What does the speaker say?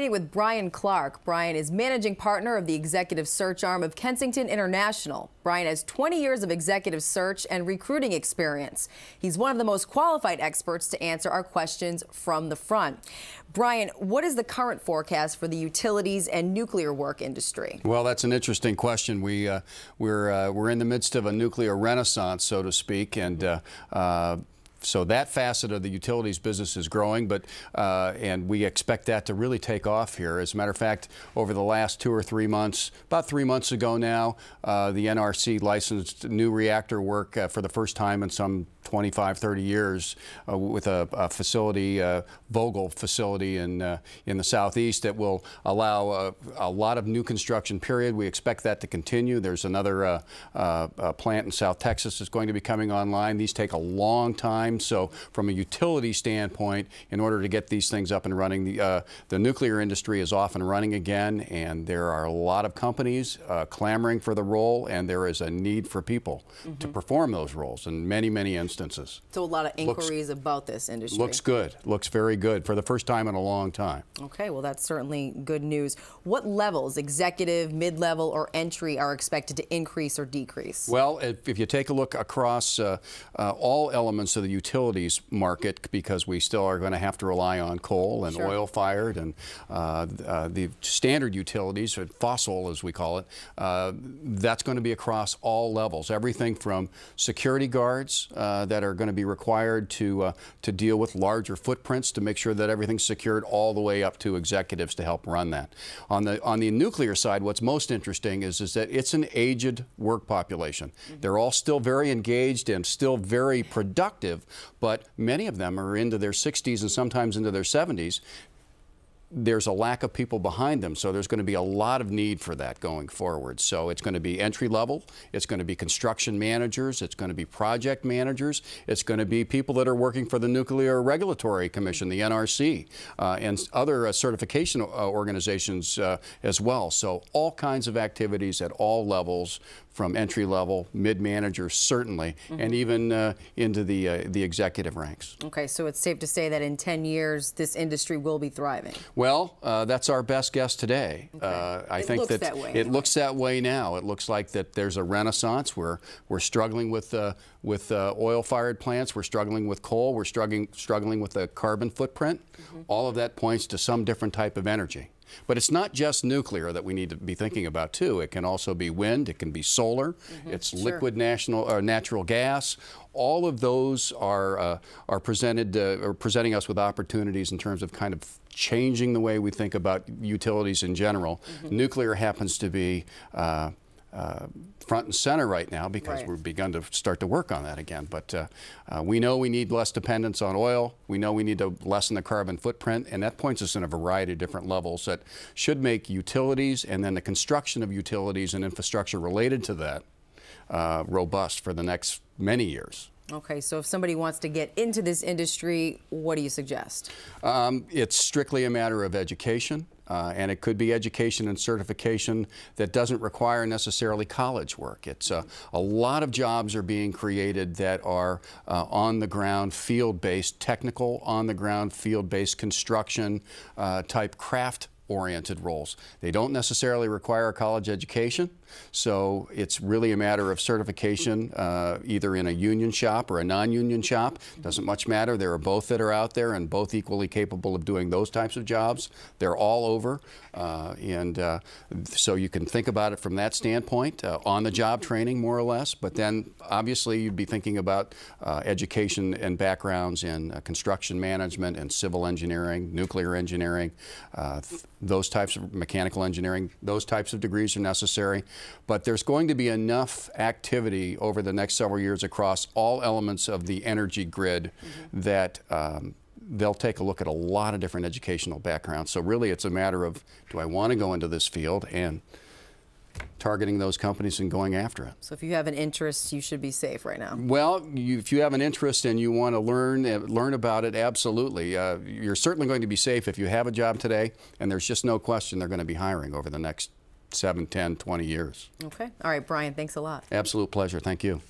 meeting with Brian Clark. Brian is managing partner of the executive search arm of Kensington International. Brian has 20 years of executive search and recruiting experience. He's one of the most qualified experts to answer our questions from the front. Brian, what is the current forecast for the utilities and nuclear work industry? Well, that's an interesting question. We're in the midst of a nuclear renaissance, so to speak, and so that facet of the utilities business is growing, and we expect that to really take off here. As a matter of fact, over the last 2 or 3 months, about 3 months ago now, the NRC licensed new reactor work for the first time in some 25, 30 years with a facility, Vogtle facility in the southeast that will allow a lot of new construction period. We expect that to continue. There's another plant in South Texas that's going to be coming online. These take a long time. So from a utility standpoint, in order to get these things up and running, the nuclear industry is off and running again, and there are a lot of companies clamoring for the role, and there is a need for people to perform those roles in many, many instances. So a lot of inquiries about this industry. Looks good. Looks very good for the first time in a long time. Okay, well, that's certainly good news. What levels, executive, mid-level, or entry, are expected to increase or decrease? Well, if you take a look across all elements of the utilities market, because we still are going to have to rely on coal and oil-fired and the standard utilities, or fossil as we call it, that's going to be across all levels. Everything from security guards that are going to be required to deal with larger footprints to make sure that everything's secured, all the way up to executives to help run that. On the nuclear side, what's most interesting is that it's an aged work population. They're all still very engaged and still very productive, but many of them are into their 60s and sometimes into their 70s. There's a lack of people behind them, so there's going to be a lot of need for that going forward. So it's going to be entry level, it's going to be construction managers, it's going to be project managers, it's going to be people that are working for the Nuclear Regulatory Commission, the NRC, and other certification organizations as well. So all kinds of activities at all levels, from entry level, mid-managers certainly, and even into the executive ranks. Okay, so it's safe to say that in 10 years this industry will be thriving. Well, that's our best guess today. I think that it looks that way now. It looks like that there's a renaissance. We're struggling with oil-fired plants. We're struggling with coal. We're struggling with the carbon footprint. All of that points to some different type of energy. But it's not just nuclear that we need to be thinking about, too. It can also be wind. It can be solar. It's liquid natural gas. All of those are presenting us with opportunities in terms of kind of changing the way we think about utilities in general. Nuclear happens to be front and center right now because we've begun to start to work on that again. But we know we need less dependence on oil. We know we need to lessen the carbon footprint, and that points us in a variety of different levels that should make utilities and then the construction of utilities and infrastructure related to that robust for the next many years. Okay, so if somebody wants to get into this industry, what do you suggest? It's strictly a matter of education. And it could be education and certification that doesn't require necessarily college work. It's a lot of jobs are being created that are on-the-ground, field-based, technical, on-the-ground, field-based construction type craft-oriented roles. They don't necessarily require a college education. So it's really a matter of certification, either in a union shop or a non-union shop. Doesn't much matter. There are both that are out there and both equally capable of doing those types of jobs. They're all over. So you can think about it from that standpoint, on-the-job training more or less. But then obviously you'd be thinking about education and backgrounds in construction management and civil engineering, nuclear engineering, those types of mechanical engineering. Those types of degrees are necessary. But there's going to be enough activity over the next several years across all elements of the energy grid that they'll take a look at a lot of different educational backgrounds. So really it's a matter of, do I want to go into this field, and targeting those companies and going after it. So if you have an interest, you should be safe right now. Well, if you have an interest and you want to learn about it, absolutely. You're certainly going to be safe if you have a job today, and there's just no question they're going to be hiring over the next 7, 10, 20 years. Okay. All right, Brian, thanks a lot. Absolute pleasure. Thank you.